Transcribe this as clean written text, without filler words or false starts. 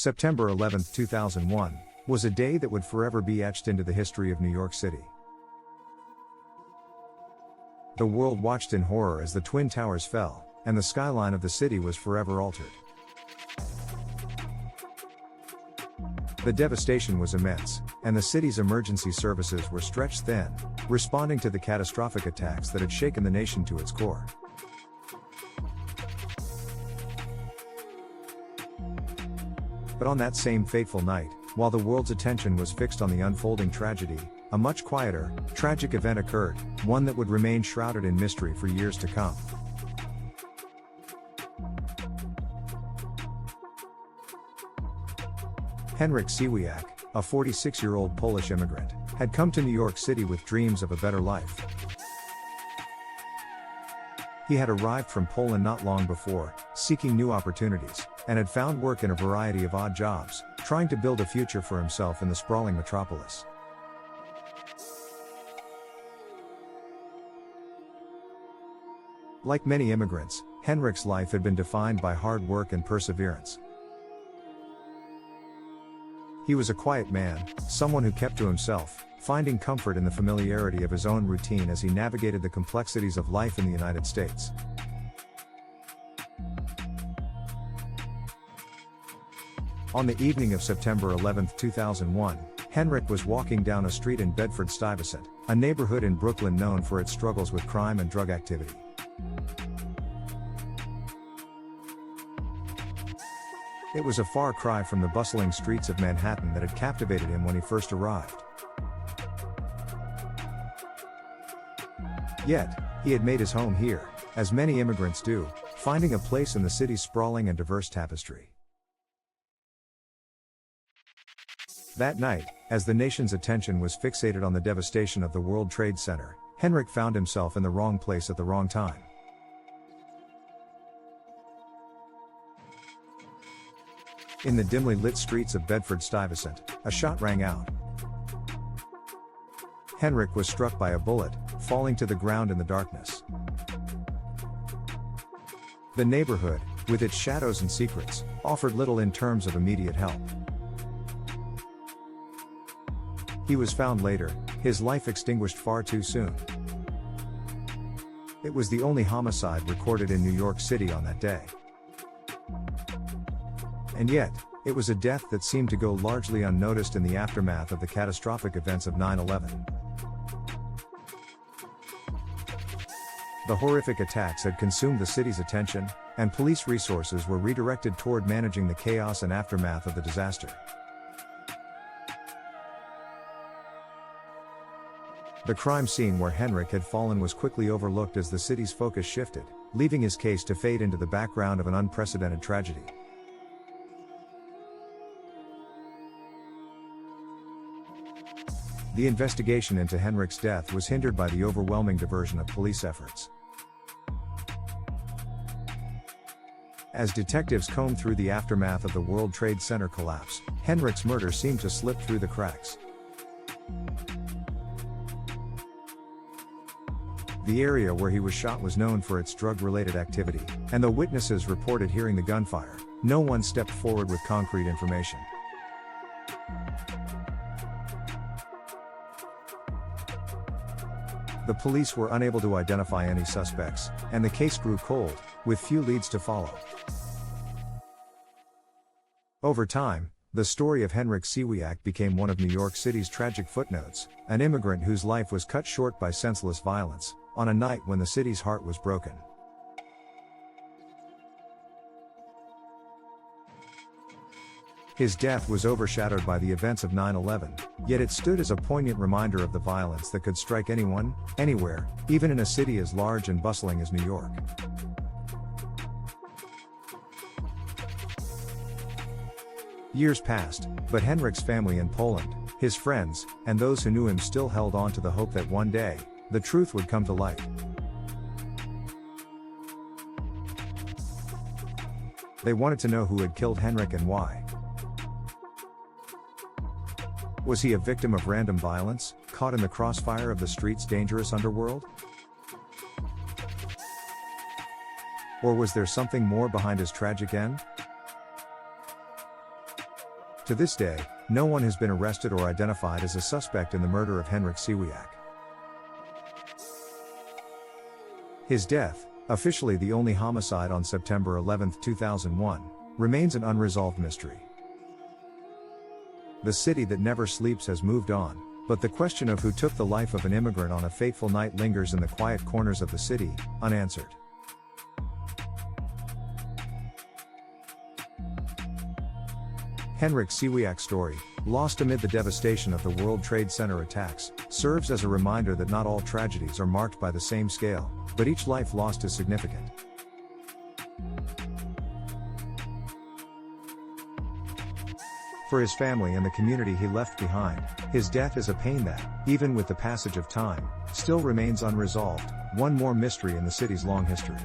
September 11, 2001, was a day that would forever be etched into the history of New York City. The world watched in horror as the Twin Towers fell, and the skyline of the city was forever altered. The devastation was immense, and the city's emergency services were stretched thin, responding to the catastrophic attacks that had shaken the nation to its core. But on that same fateful night, while the world's attention was fixed on the unfolding tragedy, a much quieter, tragic event occurred, one that would remain shrouded in mystery for years to come. Henryk Siwiak, a 46-year-old Polish immigrant, had come to New York City with dreams of a better life. He had arrived from Poland not long before, seeking new opportunities, and had found work in a variety of odd jobs, trying to build a future for himself in the sprawling metropolis. Like many immigrants, Henryk's life had been defined by hard work and perseverance. He was a quiet man, someone who kept to himself, finding comfort in the familiarity of his own routine as he navigated the complexities of life in the United States. On the evening of September 11, 2001, Henryk was walking down a street in Bedford-Stuyvesant, a neighborhood in Brooklyn known for its struggles with crime and drug activity. It was a far cry from the bustling streets of Manhattan that had captivated him when he first arrived. Yet, he had made his home here, as many immigrants do, finding a place in the city's sprawling and diverse tapestry. That night, as the nation's attention was fixated on the devastation of the World Trade Center, Henryk found himself in the wrong place at the wrong time. In the dimly lit streets of Bedford-Stuyvesant, a shot rang out. Henryk was struck by a bullet, falling to the ground in the darkness. The neighborhood, with its shadows and secrets, offered little in terms of immediate help. He was found later, his life extinguished far too soon. It was the only homicide recorded in New York City on that day. And yet, it was a death that seemed to go largely unnoticed in the aftermath of the catastrophic events of 9/11. The horrific attacks had consumed the city's attention, and police resources were redirected toward managing the chaos and aftermath of the disaster. The crime scene where Henryk had fallen was quickly overlooked as the city's focus shifted, leaving his case to fade into the background of an unprecedented tragedy. The investigation into Henryk's death was hindered by the overwhelming diversion of police efforts. As detectives combed through the aftermath of the World Trade Center collapse, Henryk's murder seemed to slip through the cracks. The area where he was shot was known for its drug-related activity, and though witnesses reported hearing the gunfire, no one stepped forward with concrete information. The police were unable to identify any suspects, and the case grew cold, with few leads to follow. Over time, the story of Henryk Siwiak became one of New York City's tragic footnotes, an immigrant whose life was cut short by senseless violence, on a night when the city's heart was broken. His death was overshadowed by the events of 9/11, yet it stood as a poignant reminder of the violence that could strike anyone, anywhere, even in a city as large and bustling as New York. Years passed, but Henryk's family in Poland, his friends, and those who knew him still held on to the hope that one day, the truth would come to light. They wanted to know who had killed Henryk and why. Was he a victim of random violence, caught in the crossfire of the street's dangerous underworld? Or was there something more behind his tragic end? To this day, no one has been arrested or identified as a suspect in the murder of Henryk Siwiak. His death, officially the only homicide on September 11, 2001, remains an unresolved mystery. The city that never sleeps has moved on, but the question of who took the life of an immigrant on a fateful night lingers in the quiet corners of the city, unanswered. Henryk Siwiak's story, lost amid the devastation of the World Trade Center attacks, serves as a reminder that not all tragedies are marked by the same scale, but each life lost is significant. For his family and the community he left behind, his death is a pain that, even with the passage of time, still remains unresolved, one more mystery in the city's long history.